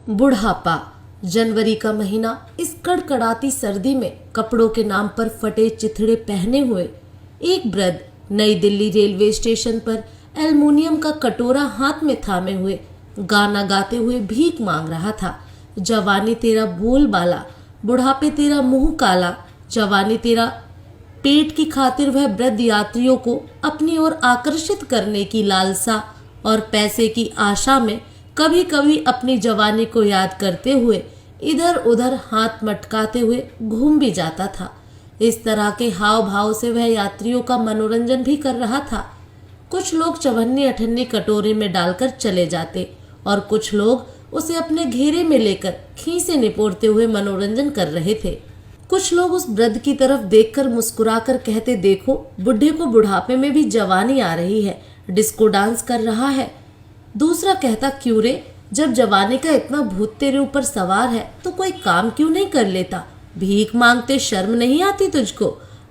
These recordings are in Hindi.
बुढ़ापा। जनवरी का महीना। इस कड़कड़ाती सर्दी में कपड़ों के नाम पर फटे चिथड़े पहने हुए एक वृद्ध नई दिल्ली रेलवे स्टेशन पर एल्युमिनियम का कटोरा हाथ में थामे हुए गाना गाते हुए भीख मांग रहा था। जवानी तेरा बोल बाला, बुढ़ापे तेरा मुंह काला। जवानी तेरा पेट की खातिर वह वृद्ध यात्रियों को अपनी ओर आकर्षित करने की लालसा और पैसे की आशा में कभी कभी अपनी जवानी को याद करते हुए इधर उधर हाथ मटकाते हुए घूम भी जाता था। इस तरह के हाव भाव से वह यात्रियों का मनोरंजन भी कर रहा था। कुछ लोग चवन्नी अठन्नी कटोरे में डालकर चले जाते और कुछ लोग उसे अपने घेरे में लेकर खीसे निपोड़ते हुए मनोरंजन कर रहे थे। कुछ लोग उस वृद्ध की तरफ देखकर मुस्कुराकर कहते, देखो बुढ़े को बुढ़ापे में भी जवानी आ रही है, डिस्को डांस कर रहा है। दूसरा कहता, क्यों रे, जब जवानी का इतना भूत तेरे ऊपर सवार है तो कोई काम क्यों नहीं कर लेता? भीख मांगते शर्म नहीं आती तुझको?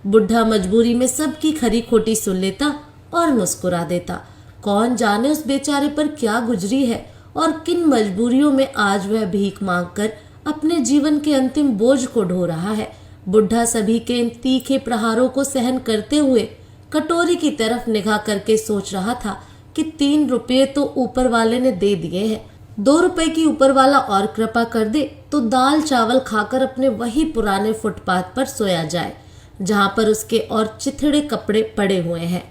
बुढ़ा मजबूरी में सबकी खरी खोटी सुन लेता और मुस्कुरा देता। कौन जाने उस बेचारे पर क्या गुजरी है और किन मजबूरियों में आज वह भीख मांगकर अपने जीवन के अंतिम बोझ को ढो रहा है। बुढ़ा सभी के इन तीखे प्रहारों को सहन करते हुए कटोरी की तरफ निगाह करके सोच रहा था कि 3 रुपये तो ऊपर वाले ने दे दिए हैं, 2 रुपए की ऊपर वाला और कृपा कर दे तो दाल चावल खाकर अपने वही पुराने फुटपाथ पर सोया जाए जहां पर उसके और चिथड़े कपड़े पड़े हुए हैं।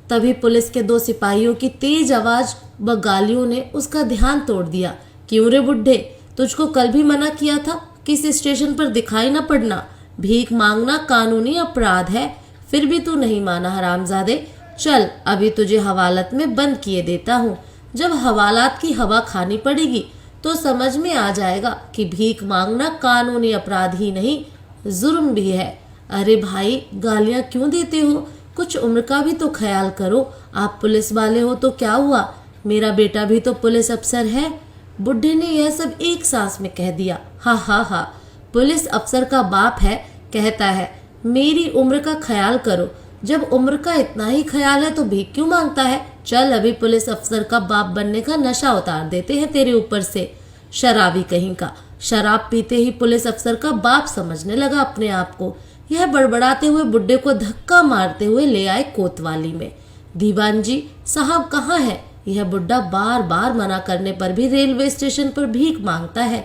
तभी पुलिस के 2 सिपाहियों की तेज आवाज व गालियों ने उसका ध्यान तोड़ दिया। क्यों रे बुढ़े, तुझको कल भी मना किया था कि इस स्टेशन पर दिखाई न पड़ना, भीख मांगना कानूनी अपराध है, फिर भी तू नहीं माना हरामजादे। चल अभी तुझे हवालत में बंद किए देता हूँ। जब हवालात की हवा खानी पड़ेगी तो समझ में आ जाएगा कि भीख मांगना कानूनी अपराध ही नहीं, जुर्म भी है। अरे भाई, गालियां क्यों देते हो? कुछ उम्र का भी तो ख्याल करो। आप पुलिस वाले हो तो क्या हुआ, मेरा बेटा भी तो पुलिस अफसर है। बुढ़े ने यह सब एक सांस में कह दिया। हा हा हा, पुलिस अफसर का बाप है, कहता है मेरी उम्र का ख्याल करो। जब उम्र का इतना ही ख्याल है तो भीख क्यों मांगता है? चल अभी पुलिस अफसर का बाप बनने का नशा उतार देते हैं तेरे ऊपर से। शराबी कहीं का, शराब पीते ही पुलिस अफसर का बाप समझने लगा अपने आप को। यह बड़बड़ाते हुए बुढ़े को धक्का मारते हुए ले आए कोतवाली में। दीवान जी साहब कहाँ है? यह बुढ़ा बार बार मना करने पर भी रेलवे स्टेशन पर भीख मांगता है।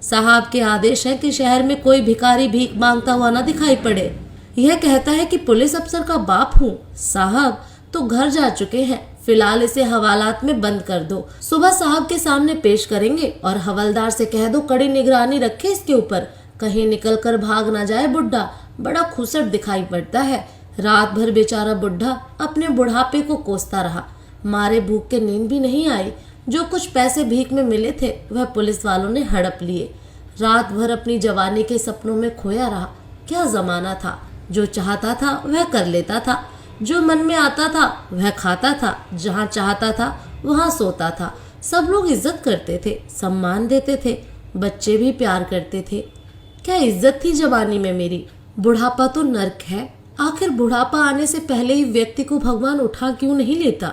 साहब के आदेश है कि शहर में कोई भिखारी भीख मांगता हुआ ना दिखाई पड़े। यह कहता है कि पुलिस अफसर का बाप हूँ। साहब तो घर जा चुके हैं, फिलहाल इसे हवालात में बंद कर दो। सुबह साहब के सामने पेश करेंगे और हवलदार से कह दो कड़ी निगरानी रखे इसके ऊपर, कहीं निकल कर भाग ना जाए। बुढ़ा बड़ा खुसट दिखाई पड़ता है। रात भर बेचारा बुढ़ा अपने बुढ़ापे को कोसता रहा। मारे भूख के नींद भी नहीं आई। जो कुछ पैसे भीख में मिले थे वह पुलिस वालों ने हड़प लिए। रात भर अपनी जवानी के सपनों में खोया रहा। क्या जमाना था, जो चाहता था वह कर लेता था, जो मन में आता था वह खाता था, जहाँ चाहता था वहाँ सोता था। सब लोग इज्जत करते थे, सम्मान देते थे, बच्चे भी प्यार करते थे। क्या इज्जत थी जवानी में मेरी? बुढ़ापा तो नर्क है। आखिर बुढ़ापा आने से पहले ही व्यक्ति को भगवान उठा क्यों नहीं लेता?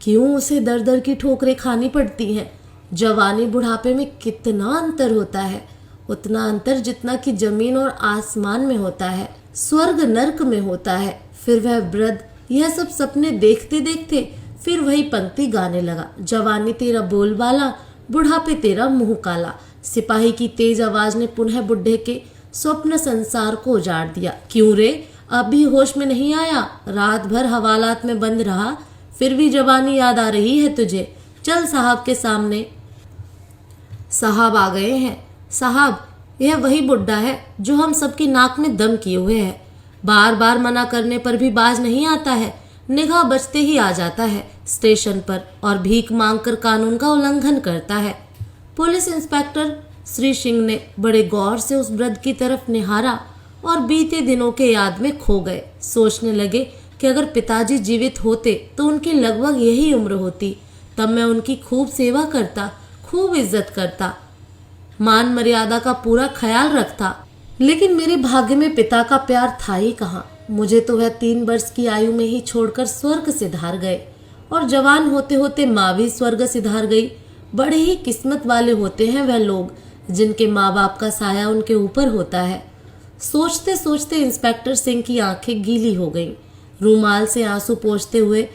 क्यों उसे दर दर की ठोकरें खानी पड़ती हैं? जवानी बुढ़ापे में कितना अंतर होता है, उतना अंतर जितना कि जमीन और आसमान में होता है, स्वर्ग नर्क में होता है। फिर वह वृद्ध यह सब सपने देखते देखते फिर वही पंक्ति गाने लगा। जवानी तेरा बोलबाला, बुढ़ापे तेरा मुंह काला। सिपाही की तेज आवाज ने पुनः बुढ़े के स्वप्न संसार को उजाड़ दिया। क्यों रे, अब भी होश में नहीं आया? रात भर हवालात में बंद रहा, फिर भी जवानी याद आ रही है तुझे? चल साहब के सामने। साहब आ गए हैं। साहब, यह वही बुढ़ा है जो हम सबकी नाक में दम किए हुए है। बार बार मना करने पर भी बाज नहीं आता है, निगाह बचते ही आ जाता है स्टेशन पर और भीख मांगकर कानून का उल्लंघन करता है। पुलिस इंस्पेक्टर श्री सिंह ने बड़े गौर से उस वृद्ध की तरफ निहारा और बीते दिनों के याद में खो गए। सोचने लगे कि अगर पिताजी जीवित होते तो उनकी लगभग यही उम्र होती, तब मैं उनकी खूब सेवा करता, खूब इज्जत करता, मान मर्यादा का पूरा ख्याल रखता। लेकिन मेरे भाग्य में पिता का प्यार था ही कहाँ। मुझे तो वह 3 वर्ष की आयु में ही छोड़कर स्वर्ग सिधार गए और जवान होते होते माँ भी स्वर्ग सिधार गई। बड़े ही किस्मत वाले होते हैं वह लोग जिनके माँ बाप का साया उनके ऊपर होता है। सोचते सोचते इंस्पेक्टर सिंह की आंखें गीली हो गईं। रूमाल से आंसू पोंछते हुए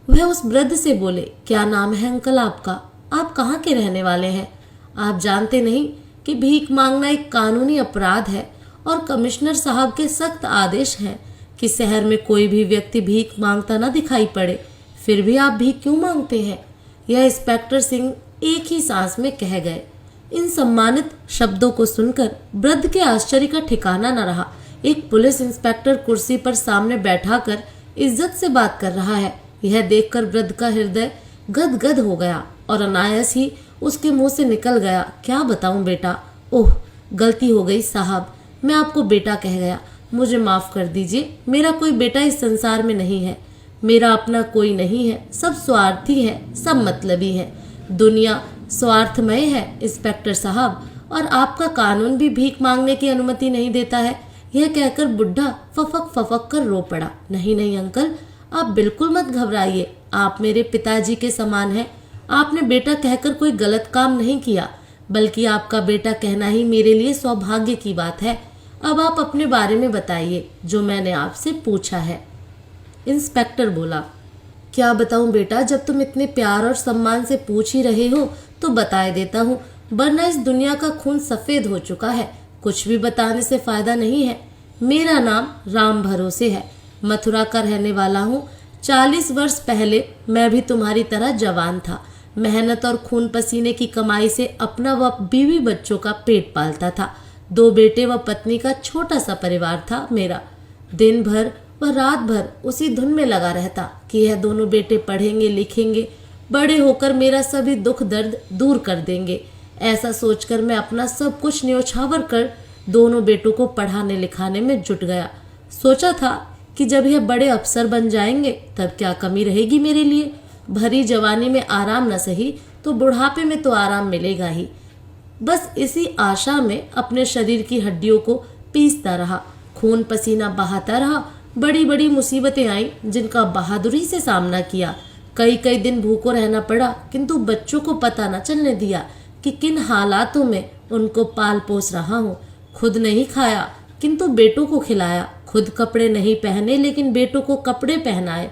वह उस वृद्ध से बोले, क्या नाम है अंकल आपका? आप कहाँ के रहने वाले हैं? आप जानते नहीं कि भीख मांगना एक कानूनी अपराध है और कमिश्नर साहब के सख्त आदेश हैं कि शहर में कोई भी व्यक्ति भीख मांगता न दिखाई पड़े। फिर भी आप भीख क्यों मांगते हैं? यह इंस्पेक्टर सिंह एक ही सांस में कह गए। इन सम्मानित शब्दों को सुनकर वृद्ध के आश्चर्य का ठिकाना न रहा। एक पुलिस इंस्पेक्टर कुर्सी पर सामने बैठाकर इज्जत से बात कर रहा है, यह देखकर वृद्ध का हृदय गदगद हो गया और अनायास ही उसके मुंह से निकल गया, क्या बताऊं बेटा? ओह, गलती हो गई साहब, मैं आपको बेटा कह गया, मुझे माफ कर दीजिए। मेरा कोई बेटा इस संसार में नहीं है, मेरा अपना कोई नहीं है, सब स्वार्थी है, सब मतलबी है। दुनिया स्वार्थमय है इंस्पेक्टर साहब, और आपका कानून भी भीख मांगने की अनुमति नहीं देता है। यह कहकर बुढ़ा फफक फफक कर रो पड़ा। नहीं नहीं अंकल, आप बिल्कुल मत घबराइए, आप मेरे पिताजी के समान हैं। आपने बेटा कहकर कोई गलत काम नहीं किया, बल्कि आपका बेटा कहना ही मेरे लिए सौभाग्य की बात है। अब आप अपने बारे में बताइए जो मैंने आपसे पूछा है। इंस्पेक्टर बोला, क्या बताऊं बेटा, जब तुम इतने प्यार और सम्मान से पूछ ही रहे हो तो बताए देता हूँ, वरना इस दुनिया का खून सफेद हो चुका है। कुछ भी बताने से फायदा नहीं है। मेरा नाम राम भरोसे है, मथुरा का रहने वाला हूँ। 40 वर्ष पहले मैं भी तुम्हारी तरह जवान था। मेहनत और खून पसीने की कमाई से अपना व बीवी बच्चों का पेट पालता था। 2 बेटे व पत्नी का छोटा सा परिवार था मेरा। दिन भर व रात भर उसी धुन में लगा रहता कि यह दोनों बेटे पढ़ेंगे लिखेंगे, बड़े होकर मेरा सभी दुख दर्द दूर कर देंगे। ऐसा सोचकर मैं अपना सब कुछ न्योछावर कर दोनों बेटों को पढ़ाने लिखाने में जुट गया। सोचा था कि जब यह बड़े अफसर बन जाएंगे तब क्या कमी रहेगी मेरे लिए। भरी जवानी में आराम न सही तो बुढ़ापे में तो आराम मिलेगा ही। बस इसी आशा में अपने शरीर की हड्डियों को पीसता रहा, खून पसीना बहाता रहा। बड़ी बड़ी मुसीबतें आई जिनका बहादुरी से सामना किया। कई कई दिन भूखों रहना पड़ा, किंतु बच्चों को पता न चलने दिया कि किन हालातों में उनको पाल पोस रहा हूँ। खुद नहीं खाया किंतु बेटों को खिलाया। खुद कपड़े नहीं पहने लेकिन बेटों को कपड़े पहनाए।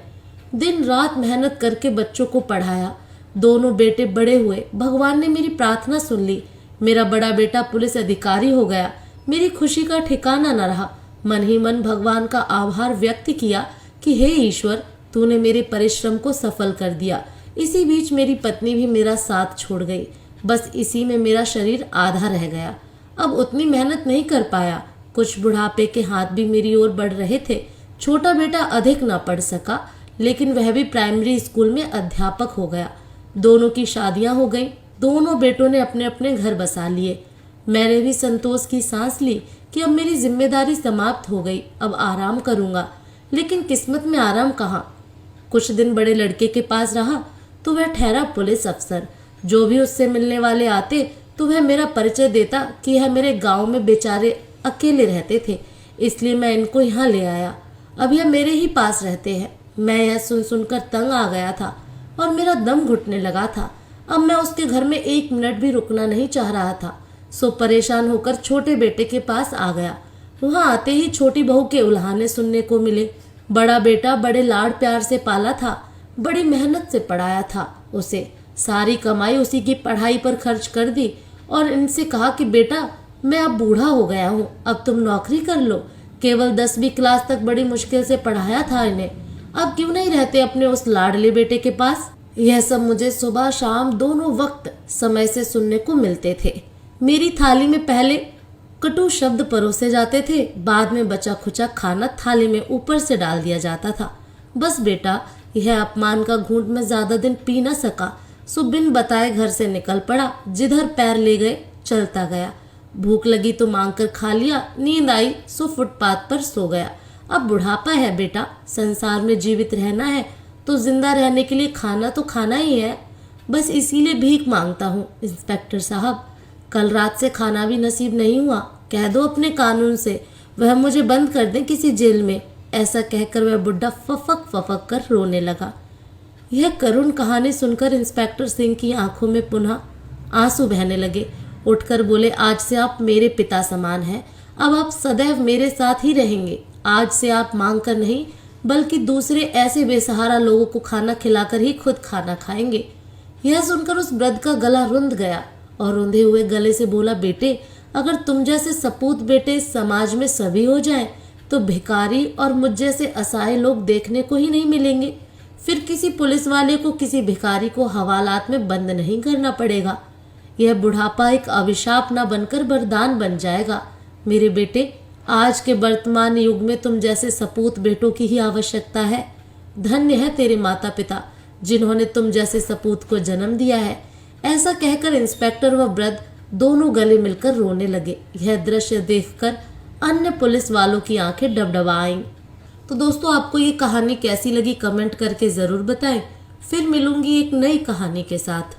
दिन रात मेहनत करके बच्चों को पढ़ाया। दोनों बेटे बड़े हुए, भगवान ने मेरी प्रार्थना सुन ली। मेरा बड़ा बेटा पुलिस अधिकारी हो गया। मेरी खुशी का ठिकाना न रहा। मन ही मन भगवान का आभार व्यक्त किया कि हे ईश्वर, तूने मेरे परिश्रम को सफल कर दिया। इसी बीच मेरी पत्नी भी मेरा साथ छोड़ गई। बस इसी में मेरा शरीर आधा रह गया। अब उतनी मेहनत नहीं कर पाया। कुछ बुढ़ापे के हाथ भी मेरी ओर बढ़ रहे थे। छोटा बेटा अधिक न पढ़ सका, लेकिन वह भी प्राइमरी स्कूल में अध्यापक हो गया। दोनों की शादियां हो गईं। दोनों बेटों ने अपने अपने घर बसा लिए। मैंने भी संतोष की सांस ली कि अब मेरी जिम्मेदारी समाप्त हो गई, अब आराम करूंगा। लेकिन किस्मत में आराम कहाँ। कुछ दिन बड़े लड़के के पास रहा तो वह ठहरा पुलिस अफसर। जो भी उससे मिलने वाले आते तो वह मेरा परिचय देता कि यह मेरे गांव में बेचारे अकेले रहते थे, इसलिए मैं इनको यहाँ ले आया। अब यह मेरे ही पास रहते हैं। मैं यह सुन सुनकर तंग आ गया था और मेरा दम घुटने लगा था। अब मैं उसके घर में 1 मिनट भी रुकना नहीं चाह रहा था। सो परेशान होकर छोटे बेटे के पास आ गया। वहाँ आते ही छोटी बहू के उल्हाने सुनने को मिले। बड़ा बेटा बड़े लाड़ प्यार से पाला था, बड़ी मेहनत से पढ़ाया था उसे। सारी कमाई उसी की पढ़ाई पर खर्च कर दी और इनसे कहा कि बेटा, मैं अब बूढ़ा हो गया हूँ, अब तुम नौकरी कर लो। केवल 10वीं क्लास तक बड़ी मुश्किल से पढ़ाया था इन्हें। अब क्यों नहीं रहते अपने उस लाडले बेटे के पास। यह सब मुझे सुबह शाम दोनों वक्त समय से सुनने को मिलते थे। मेरी थाली में पहले कटु शब्द परोसे जाते थे, बाद में बचा खुचा खाना थाली में ऊपर से डाल दिया जाता था। बस बेटा, यह अपमान का घूंट में ज्यादा दिन पी न सका, सो बिन बताए घर से निकल पड़ा। जिधर पैर ले गए चलता गया। भूख लगी तो मांग कर खा लिया, नींद आई सो फुटपाथ पर सो गया। अब बुढ़ापा है बेटा, संसार में जीवित रहना है तो जिंदा रहने के लिए खाना तो खाना ही है। बस इसीलिए भीख मांगता हूँ इंस्पेक्टर साहब। कल रात से खाना भी नसीब नहीं हुआ। कह दो अपने कानून से वह मुझे बंद कर दे किसी जेल में। ऐसा कहकर वह बुढ़ा फफक फफक कर रोने लगा। यह करुण कहानी सुनकर इंस्पेक्टर सिंह की आंखों में पुनः आंसू बहने लगे। उठकर बोले, आज से आप मेरे पिता समान हैं। अब आप सदैव मेरे साथ ही रहेंगे। आज से आप मांग कर नहीं बल्कि दूसरे ऐसे बेसहारा लोगों को खाना खिलाकर ही खुद खाना खाएंगे। यह सुनकर उस वृद्ध का गला रुंध गया और रुंधे हुए गले से बोला, बेटे, अगर तुम जैसे सपूत बेटे समाज में सभी हो जाएं, तो भिखारी और मुझ जैसे असहाय लोग देखने को ही नहीं मिलेंगे। फिर किसी पुलिस वाले को किसी भिखारी को हवालात में बंद नहीं करना पड़ेगा। यह बुढ़ापा एक अभिशाप न बनकर वरदान बन जाएगा। मेरे बेटे, आज के वर्तमान युग में तुम जैसे सपूत बेटों की ही आवश्यकता है। धन्य है तेरे माता पिता जिन्होंने तुम जैसे सपूत को जन्म दिया है। ऐसा कहकर इंस्पेक्टर व वृद्ध दोनों गले मिलकर रोने लगे। यह दृश्य देखकर अन्य पुलिस वालों की आंखें डबडबा आईं। तो दोस्तों, आपको ये कहानी कैसी लगी कमेंट करके ज़रूर बताएं। फिर मिलूंगी एक नई कहानी के साथ।